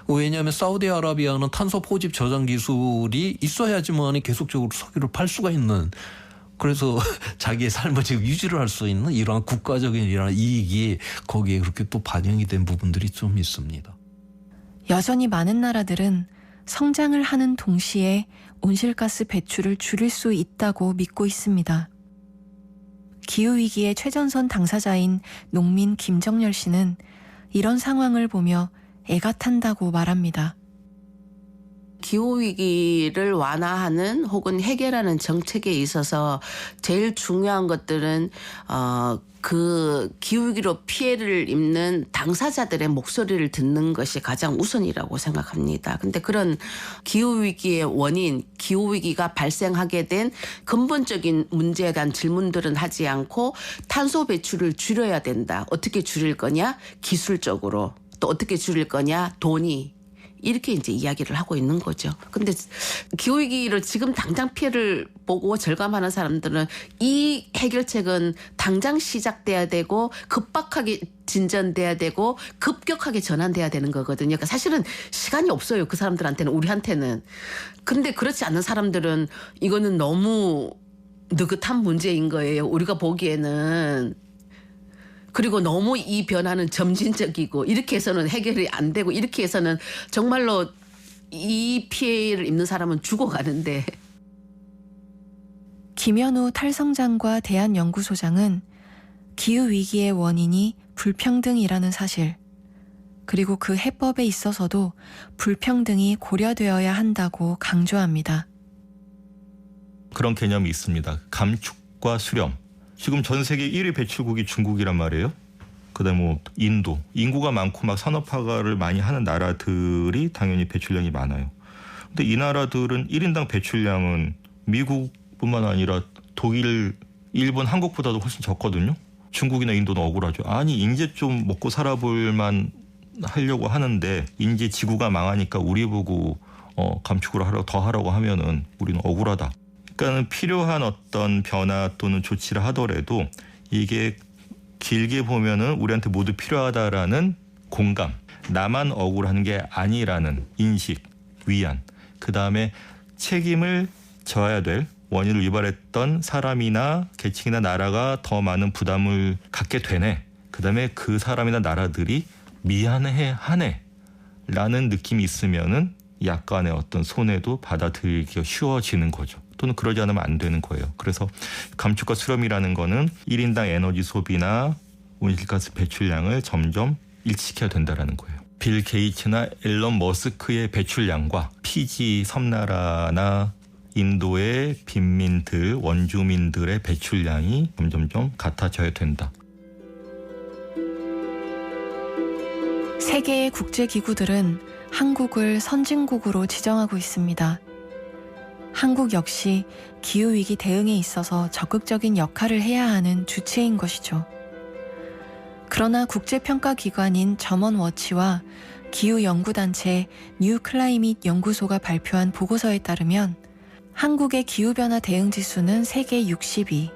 Speaker 3: 왜냐하면 사우디아라비아는 탄소 포집 저장 기술이 있어야지만 계속적으로 석유를 팔 수가 있는, 그래서 자기의 삶을 지금 유지를 할 수 있는 이러한 국가적인 이러한 이익이 거기에 그렇게 또 반영이 된 부분들이 좀 있습니다.
Speaker 2: 여전히 많은 나라들은 성장을 하는 동시에 온실가스 배출을 줄일 수 있다고 믿고 있습니다. 기후위기의 최전선 당사자인 농민 김정열 씨는 이런 상황을 보며 애가 탄다고 말합니다.
Speaker 9: 기후위기를 완화하는 혹은 해결하는 정책에 있어서 제일 중요한 것들은 그 기후위기로 피해를 입는 당사자들의 목소리를 듣는 것이 가장 우선이라고 생각합니다. 근데 그런 기후위기의 원인, 기후위기가 발생하게 된 근본적인 문제에 대한 질문들은 하지 않고 탄소 배출을 줄여야 된다. 어떻게 줄일 거냐? 기술적으로. 또 어떻게 줄일 거냐? 돈이. 이렇게 이제 이야기를 하고 있는 거죠. 근데 기후위기를 지금 당장 피해를 보고 절감하는 사람들은 이 해결책은 당장 시작돼야 되고 급박하게 진전돼야 되고 급격하게 전환돼야 되는 거거든요. 그러니까 사실은 시간이 없어요. 그 사람들한테는, 우리한테는. 근데 그렇지 않은 사람들은 이거는 너무 느긋한 문제인 거예요. 우리가 보기에는. 그리고 너무 이 변화는 점진적이고 이렇게 해서는 해결이 안 되고 이렇게 해서는 정말로 이 피해를 입는 사람은 죽어가는데.
Speaker 2: 김현우 탈성장과 대한연구소장은 기후위기의 원인이 불평등이라는 사실, 그리고 그 해법에 있어서도 불평등이 고려되어야 한다고 강조합니다.
Speaker 1: 그런 개념이 있습니다. 감축과 수렴. 지금 전 세계 1위 배출국이 중국이란 말이에요. 그다음에 뭐 인도, 인구가 많고 막 산업화를 많이 하는 나라들이 당연히 배출량이 많아요. 근데 이 나라들은 1인당 배출량은 미국뿐만 아니라 독일, 일본, 한국보다도 훨씬 적거든요. 중국이나 인도는 억울하죠. 아니 이제 좀 먹고 살아볼만 하려고 하는데 이제 지구가 망하니까 우리 보고 감축을 하라고, 더 하라고 하면은 우리는 억울하다. 그러니까 필요한 어떤 변화 또는 조치를 하더라도 이게 길게 보면은 우리한테 모두 필요하다라는 공감, 나만 억울한 게 아니라는 인식, 위한, 그 다음에 책임을 져야 될 원인을 유발했던 사람이나 계층이나 나라가 더 많은 부담을 갖게 되네. 그 다음에 그 사람이나 나라들이 미안해하네 라는 느낌이 있으면은 약간의 어떤 손해도 받아들이기가 쉬워지는 거죠. 또는 그러지 않으면 안 되는 거예요. 그래서 감축과 수렴이라는 거는 1인당 에너지 소비나 온실가스 배출량을 점점 일치시켜야 된다는 거예요. 빌 게이츠나 앨런 머스크의 배출량과 피지 섬나라나 인도의 빈민들, 원주민들의 배출량이 점점점 같아져야 된다.
Speaker 2: 세계의 국제기구들은 한국을 선진국으로 지정하고 있습니다. 한국 역시 기후위기 대응에 있어서 적극적인 역할을 해야 하는 주체인 것이죠. 그러나 국제평가기관인 점원워치와 기후연구단체 뉴클라이밋 연구소가 발표한 보고서에 따르면 한국의 기후변화 대응지수는 세계 62,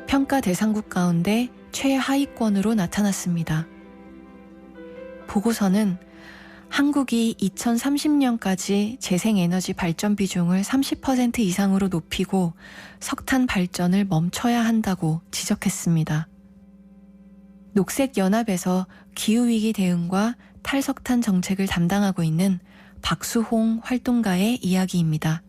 Speaker 2: 평가 대상국 가운데 최하위권으로 나타났습니다. 보고서는 한국이 2030년까지 재생에너지 발전 비중을 30% 이상으로 높이고 석탄 발전을 멈춰야 한다고 지적했습니다. 녹색연합에서 기후위기 대응과 탈석탄 정책을 담당하고 있는 박수홍 활동가의 이야기입니다.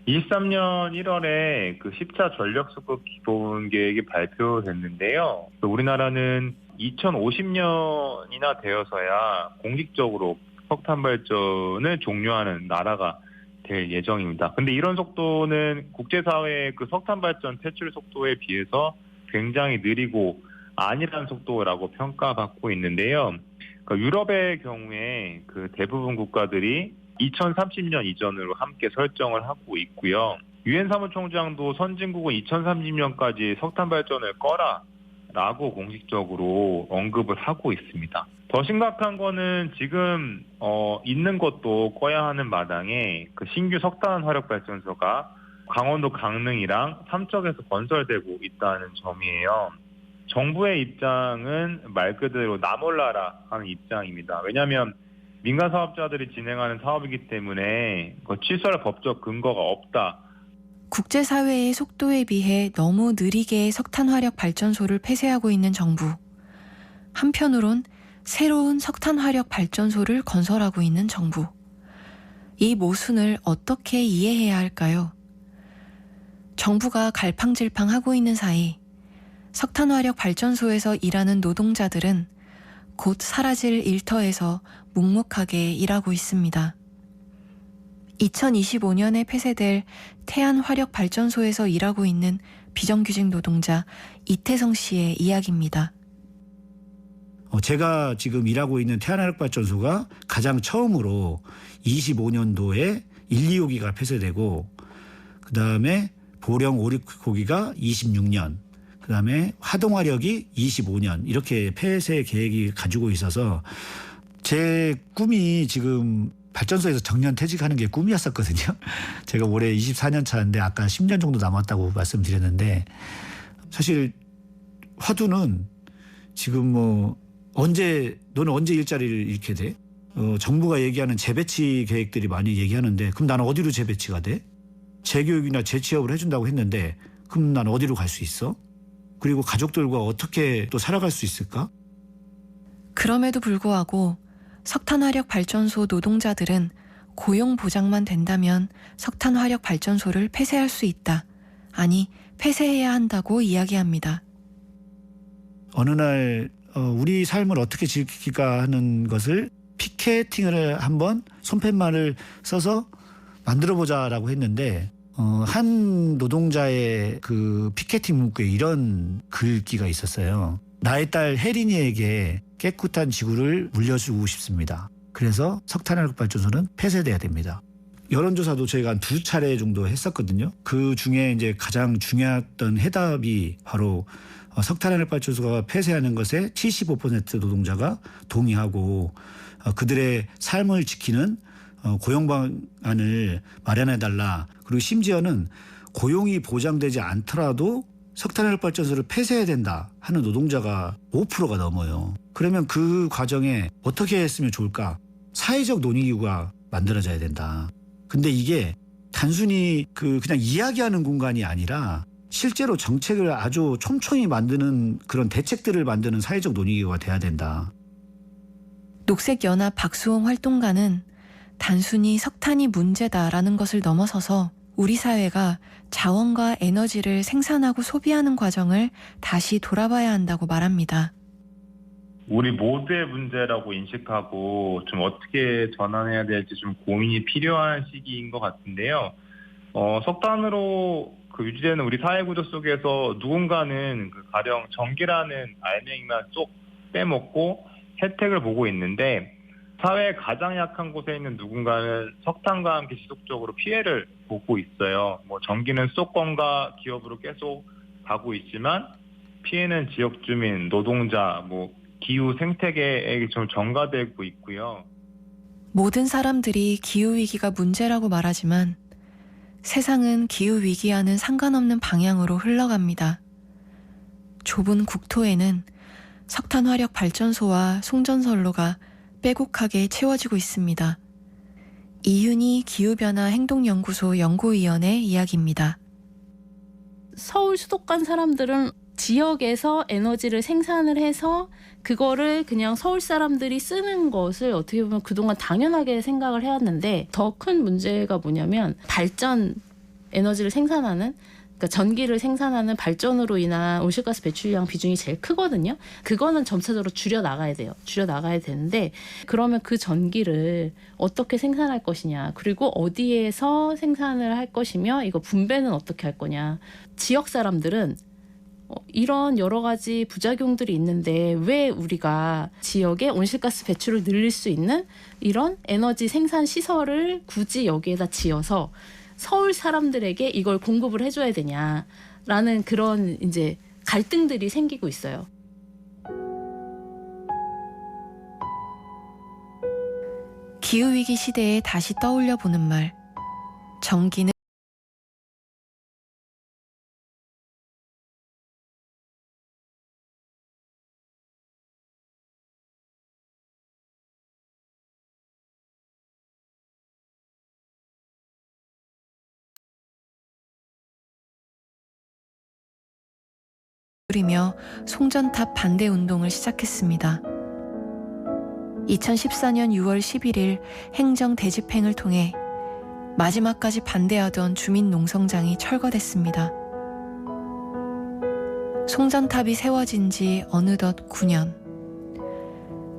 Speaker 14: 23년 1월에 그 10차 전력수급 기본 계획이 발표됐는데요. 우리나라는 2050년이나 되어서야 공식적으로 석탄 발전을 종료하는 나라가 될 예정입니다. 근데 이런 속도는 국제사회의 그 석탄 발전 퇴출 속도에 비해서 굉장히 느리고 안일한 속도라고 평가받고 있는데요. 그러니까 유럽의 경우에 그 대부분 국가들이 2030년 이전으로 함께 설정을 하고 있고요. 유엔 사무총장도 선진국은 2030년까지 석탄 발전을 꺼라라고 공식적으로 언급을 하고 있습니다. 더 심각한 거는 지금 있는 것도 꺼야 하는 마당에 그 신규 석탄 화력 발전소가 강원도 강릉이랑 삼척에서 건설되고 있다는 점이에요. 정부의 입장은 말 그대로 나 몰라라 하는 입장입니다. 왜냐하면 민간 사업자들이 진행하는 사업이기 때문에 취소할 법적 근거가 없다.
Speaker 2: 국제사회의 속도에 비해 너무 느리게 석탄화력 발전소를 폐쇄하고 있는 정부. 한편으론 새로운 석탄화력 발전소를 건설하고 있는 정부. 이 모순을 어떻게 이해해야 할까요? 정부가 갈팡질팡하고 있는 사이 석탄화력 발전소에서 일하는 노동자들은 곧 사라질 일터에서 묵묵하게 일하고 있습니다. 2025년에 폐쇄될 태안화력발전소에서 일하고 있는 비정규직 노동자 이태성 씨의 이야기입니다.
Speaker 15: 제가 지금 일하고 있는 태안화력발전소가 가장 처음으로 25년도에 1, 2호기가 폐쇄되고 그다음에 보령 5, 6호기가 26년 그다음에 화동화력이 25년 이렇게 폐쇄 계획이 가지고 있어서 제 꿈이 지금 발전소에서 정년 퇴직하는 게 꿈이었었거든요. 제가 올해 24년 차인데 아까 10년 정도 남았다고 말씀드렸는데 사실 화두는 지금 너는 언제 일자리를 잃게 돼? 정부가 얘기하는 재배치 계획들이 많이 얘기하는데 그럼 나는 어디로 재배치가 돼? 재교육이나 재취업을 해준다고 했는데 그럼 나는 어디로 갈 수 있어? 그리고 가족들과 어떻게 또 살아갈 수 있을까?
Speaker 2: 그럼에도 불구하고 석탄화력 발전소 노동자들은 고용 보장만 된다면 석탄화력 발전소를 폐쇄할 수 있다. 아니, 폐쇄해야 한다고 이야기합니다.
Speaker 15: 어느 날 우리 삶을 어떻게 지킬까 하는 것을 피켓팅을 한번 손팻말을 써서 만들어보자라고 했는데 한 노동자의 그 피켓팅 문구에 이런 글귀가 있었어요. 나의 딸 혜린이에게 깨끗한 지구를 물려주고 싶습니다. 그래서 석탄화력 발전소는 폐쇄돼야 됩니다. 여론조사도 저희가 한 2차례 정도 했었거든요. 그 중에 이제 가장 중요했던 해답이 바로 석탄화력 발전소가 폐쇄하는 것에 75% 노동자가 동의하고 그들의 삶을 지키는 고용 방안을 마련해달라. 그리고 심지어는 고용이 보장되지 않더라도 석탄화력 발전소를 폐쇄해야 된다 하는 노동자가 5%가 넘어요. 그러면 그 과정에 어떻게 했으면 좋을까? 사회적 논의기구가 만들어져야 된다. 근데 이게 단순히 그냥 이야기하는 공간이 아니라 실제로 정책을 아주 촘촘히 만드는 그런 대책들을 만드는 사회적 논의가 돼야 된다.
Speaker 2: 녹색연합 박수홍 활동가는 단순히 석탄이 문제다라는 것을 넘어서서 우리 사회가 자원과 에너지를 생산하고 소비하는 과정을 다시 돌아봐야 한다고 말합니다.
Speaker 14: 우리 모두의 문제라고 인식하고 좀 어떻게 전환해야 될지 좀 고민이 필요한 시기인 것 같은데요. 석탄으로 유지되는 우리 사회 구조 속에서 누군가는 가령 전기라는 알맹이만 쏙 빼먹고 혜택을 보고 있는데 사회의 가장 약한 곳에 있는 누군가는 석탄과 함께 지속적으로 피해를 보고 있어요. 전기는 수도권과 기업으로 계속 가고 있지만 피해는 지역 주민, 노동자, 기후 생태계에 좀 전가되고 있고요.
Speaker 2: 모든 사람들이 기후위기가 문제라고 말하지만 세상은 기후위기와는 상관없는 방향으로 흘러갑니다. 좁은 국토에는 석탄화력 발전소와 송전선로가 빼곡하게 채워지고 있습니다. 이윤희 기후변화 행동연구소 연구위원의 이야기입니다.
Speaker 5: 서울 수도권 사람들은 지역에서 에너지를 생산을 해서 그거를 그냥 서울 사람들이 쓰는 것을 어떻게 보면 그동안 당연하게 생각을 해왔는데 더 큰 문제가 뭐냐면 발전 에너지를 생산하는 그러니까 전기를 생산하는 발전으로 인한 온실가스 배출량 비중이 제일 크거든요. 그거는 점차적으로 줄여 나가야 돼요. 줄여 나가야 되는데 그러면 그 전기를 어떻게 생산할 것이냐 그리고 어디에서 생산을 할 것이며 이거 분배는 어떻게 할 거냐. 지역 사람들은 이런 여러 가지 부작용들이 있는데 왜 우리가 지역의 온실가스 배출을 늘릴 수 있는 이런 에너지 생산 시설을 굳이 여기에다 지어서 서울 사람들에게 이걸 공급을 해줘야 되냐라는 그런 이제 갈등들이 생기고 있어요.
Speaker 2: 기후위기 시대에 다시 떠올려 보는 말. 전기는 이며 송전탑 반대 운동을 시작했습니다. 2014년 6월 11일 행정 대집행을 통해 마지막까지 반대하던 주민 농성장이 철거됐습니다. 송전탑이 세워진 지 어느덧 9년.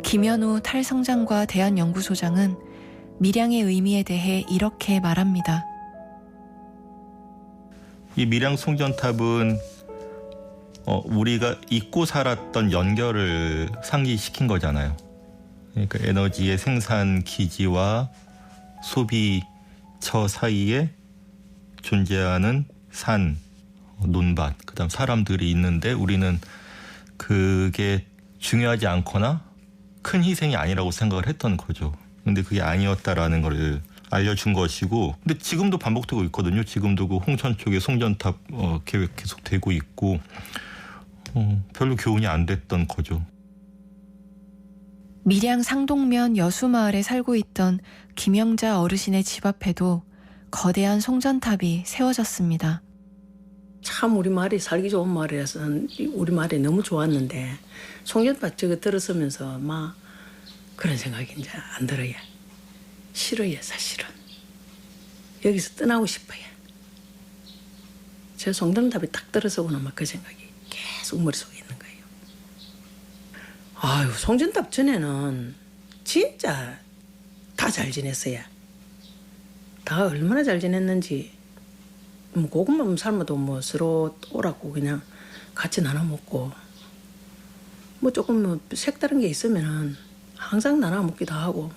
Speaker 2: 김현우 탈성장과 대한연구소장은 밀양의 의미에 대해 이렇게 말합니다.
Speaker 1: 이 밀양 송전탑은 우리가 잊고 살았던 연결을 상기시킨 거잖아요. 그러니까 에너지의 생산 기지와 소비처 사이에 존재하는 산, 논밭, 그다음 사람들이 있는데 우리는 그게 중요하지 않거나 큰 희생이 아니라고 생각을 했던 거죠. 근데 그게 아니었다라는 걸 알려준 것이고, 근데 지금도 반복되고 있거든요. 지금도 그 홍천 쪽에 송전탑 계획 계속 되고 있고, 별로 교훈이 안 됐던 거죠.
Speaker 2: 밀양 상동면 여수마을에 살고 있던 김영자 어르신의 집 앞에도 거대한 송전탑이 세워졌습니다.
Speaker 16: 참 우리 마을이 살기 좋은 마을이라서 우리 마을이 너무 좋았는데 송전탑 저거 들어서면서 막 그런 생각이 이제 안 들어요. 싫어요, 사실은. 여기서 떠나고 싶어요. 저 송전탑이 딱 들어서고는 막 그 생각이 계속 머릿속에 있는 거예요. 아유, 송전탑 전에는 진짜 다 잘 지냈어요. 다 얼마나 잘 지냈는지, 고구마 삶아도 서로 오라고 그냥 같이 나눠 먹고, 조금 색다른 게 있으면은 항상 나눠 먹기도 하고,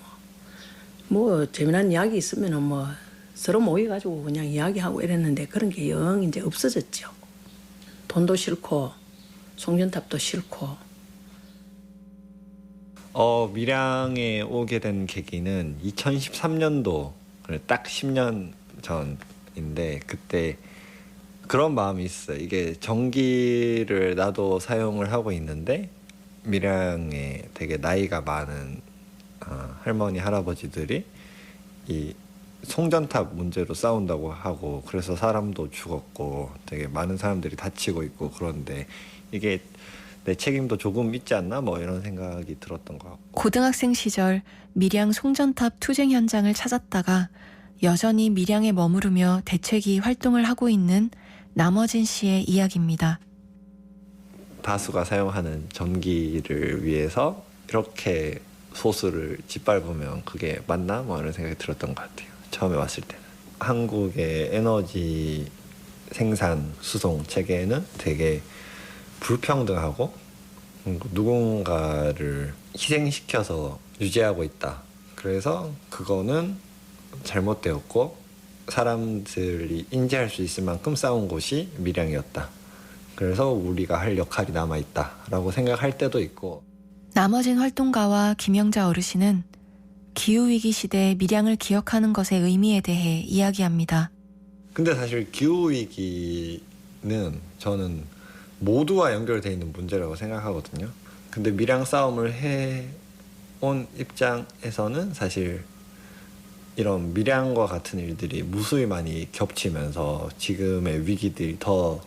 Speaker 16: 재미난 이야기 있으면은 서로 모여가지고 그냥 이야기하고 이랬는데 그런 게 영 이제 없어졌죠. 돈도 싫고 송전탑도 싫고.
Speaker 17: 밀양에 오게 된 계기는 2013년도 딱 10년 전인데 그때 그런 마음이 있어요. 이게 전기를 나도 사용을 하고 있는데 밀양에 되게 나이가 많은 할머니 할아버지들이 이 송전탑 문제로 싸운다고 하고 그래서 사람도 죽었고 되게 많은 사람들이 다치고 있고 그런데 이게 내 책임도 조금 있지 않나 뭐 이런 생각이 들었던 것 같고
Speaker 2: 고등학생 시절 밀양 송전탑 투쟁 현장을 찾았다가 여전히 밀양에 머무르며 대책위 활동을 하고 있는 남어진 씨의 이야기입니다.
Speaker 17: 다수가 사용하는 전기를 위해서 이렇게 소수를 짓밟으면 그게 맞나? 뭐 이런 생각이 들었던 것 같아요. 처음에 왔을 때는. 한국의 에너지 생산 수송 체계는 되게 불평등하고 누군가를 희생시켜서 유지하고 있다. 그래서 그거는 잘못되었고 사람들이 인지할 수 있을 만큼 싸운 곳이 밀양이었다. 그래서 우리가 할 역할이 남아있다라고 생각할 때도 있고
Speaker 2: 남어진 활동가와 김영자 어르신은 기후위기 시대 밀양을 기억하는 것의 의미에 대해 이야기합니다.
Speaker 17: 근데 사실 기후위기는 저는 모두와 연결되어 있는 문제라고 생각하거든요. 근데 밀양 싸움을 해온 입장에서는 사실 이런 밀양과 같은 일들이 무수히 많이 겹치면서 지금의 위기들이 더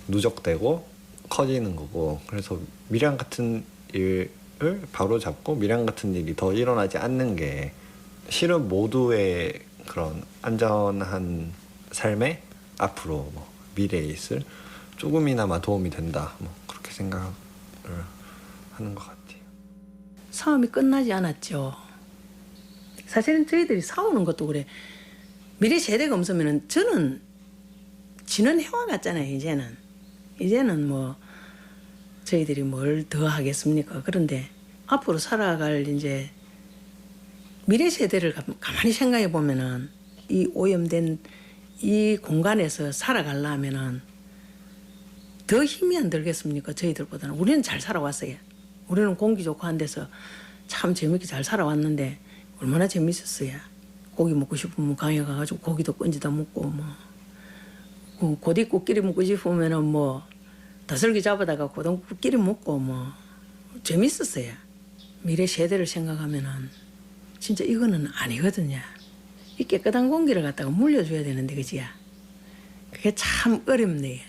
Speaker 17: 누적되고 커지는 거고 그래서 밀양 같은 일을 바로 잡고 밀양 같은 일이 더 일어나지 않는 게 실은 모두의 그런 안전한 삶에 앞으로 뭐 미래에 있을 조금이나마 도움이 된다 뭐 그렇게 생각을 하는 것 같아요.
Speaker 16: 싸움이 끝나지 않았죠. 사실은 저희들이 싸우는 것도 그래. 미래 세대가 없으면은 저는 지는 해와 같잖아요. 이제는 뭐 저희들이 뭘 더 하겠습니까? 그런데 앞으로 살아갈 이제 미래 세대를 가만히 생각해 보면은 이 오염된 이 공간에서 살아가려면은 더 힘이 안 들겠습니까? 저희들보다는. 우리는 잘 살아왔어요. 우리는 공기 좋고 한 데서 참 재밌게 잘 살아왔는데 얼마나 재밌었어요. 고기 먹고 싶으면 강에 가가지고 고기도 건지다 먹고 뭐 고깃국끼리 먹고 싶으면은 뭐 다슬기 잡아다가 고등국끼리 먹고 뭐 재밌었어요. 미래 세대를 생각하면은 진짜 이거는 아니거든요. 이 깨끗한 공기를 갖다가 물려줘야 되는데 그지야. 그게 참 어렵네요.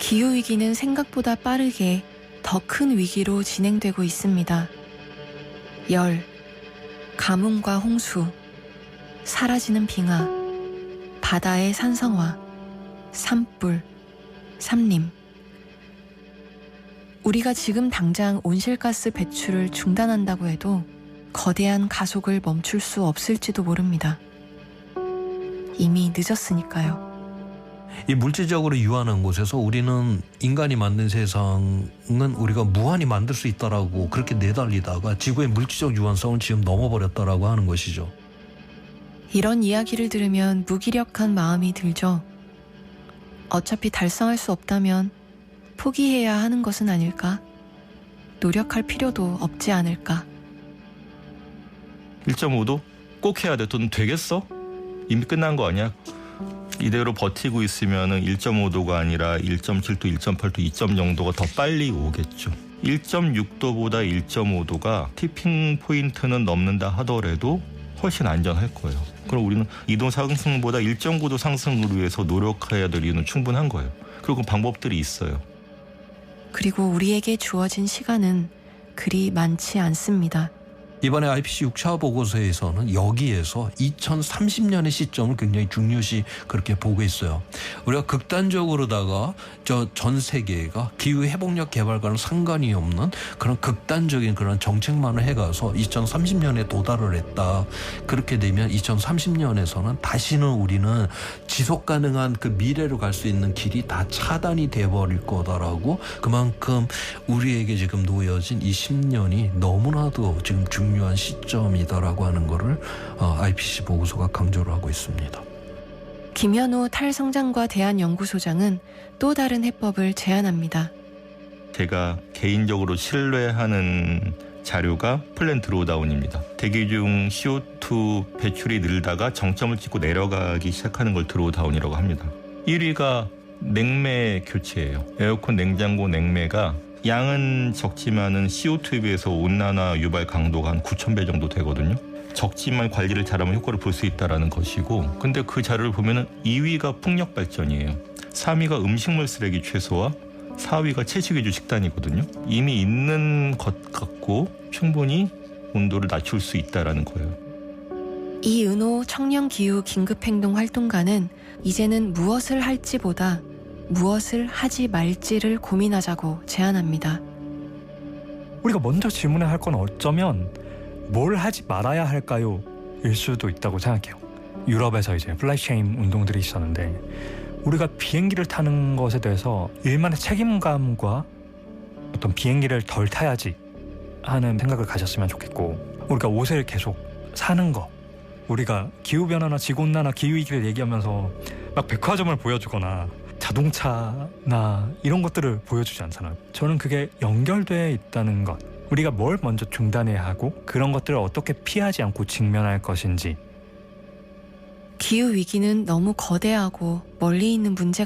Speaker 2: 기후위기는 생각보다 빠르게 더 큰 위기로 진행되고 있습니다. 열, 가뭄과 홍수, 사라지는 빙하, 바다의 산성화, 산불, 산림. 우리가 지금 당장 온실가스 배출을 중단한다고 해도 거대한 가속을 멈출 수 없을지도 모릅니다. 이미 늦었으니까요.
Speaker 3: 이 물질적으로 유한한 곳에서 우리는 인간이 만든 세상은 우리가 무한히 만들 수 있다라고 그렇게 내달리다가 지구의 물질적 유한성을 지금 넘어버렸다라고 하는 것이죠.
Speaker 2: 이런 이야기를 들으면 무기력한 마음이 들죠. 어차피 달성할 수 없다면 포기해야 하는 것은 아닐까? 노력할 필요도 없지 않을까?
Speaker 1: 1.5도? 꼭 해야 돼. 돈 되겠어? 이미 끝난 거 아니야? 이대로 버티고 있으면 1.5도가 아니라 1.7도, 1.8도, 2점 정도가 더 빨리 오겠죠. 1.6도보다 1.5도가 티핑 포인트는 넘는다 하더라도 훨씬 안전할 거예요. 그럼 우리는 2도 상승보다 1.9도 상승을 위해서 노력해야 될 이유는 충분한 거예요. 그리고 방법들이 있어요.
Speaker 2: 그리고 우리에게 주어진 시간은 그리 많지 않습니다.
Speaker 3: 이번에 IPCC 6차 보고서에서는 여기에서 2030년의 시점을 굉장히 중요시 그렇게 보고 있어요. 우리가 극단적으로다가 전 세계가 기후 회복력 개발과는 상관이 없는 그런 극단적인 그런 정책만을 해가서 2030년에 도달을 했다. 그렇게 되면 2030년에서는 다시는 우리는 지속 가능한 그 미래로 갈 수 있는 길이 다 차단이 돼버릴 거다라고 그만큼 우리에게 지금 놓여진 이 10년이 너무나도 지금 중요한 시점이다라고 하는 거를 IPCC 보고서가 강조를 하고 있습니다.
Speaker 2: 김현우 탈성장과 대한연구소장은 또 다른 해법을 제안합니다.
Speaker 1: 제가 개인적으로 신뢰하는 자료가 플랜 드로우다운입니다. 대기 중 CO2 배출이 늘다가 정점을 찍고 내려가기 시작하는 걸 드로우다운이라고 합니다. 1위가 냉매 교체예요. 에어컨, 냉장고, 냉매가 양은 적지만은 CO2에 비해서 온난화 유발 강도가 한 9,000배 정도 되거든요. 적지만 관리를 잘하면 효과를 볼 수 있다라는 것이고, 근데 그 자료를 보면은 2위가 풍력 발전이에요. 3위가 음식물 쓰레기 최소화, 4위가 채식 위주 식단이거든요. 이미 있는 것 같고 충분히 온도를 낮출 수 있다라는 거예요.
Speaker 2: 이은호 청년기후 긴급행동 활동가는 이제는 무엇을 할지보다 무엇을 하지 말지를 고민하자고 제안합니다.
Speaker 13: 우리가 먼저 질문해야 할 건 어쩌면 뭘 하지 말아야 할까요? 일 수도 있다고 생각해요. 유럽에서 이제 플라이쉐임 운동들이 있었는데 우리가 비행기를 타는 것에 대해서 일만의 책임감과 어떤 비행기를 덜 타야지 하는 생각을 가졌으면 좋겠고, 우리가 옷을 계속 사는 거, 우리가 기후변화나 지구온난화 기후위기를 얘기하면서 막 백화점을 보여주거나 자동차나 이런 것들을 보여주지 않잖아요. 저는 그게 연결되어 있다는 것, 우리가 뭘 먼저 중단해야 하고 그런 것들을 어떻게 피하지 않고 직면할 것인지.
Speaker 2: 기후위기는 너무 거대하고 멀리 있는 문제가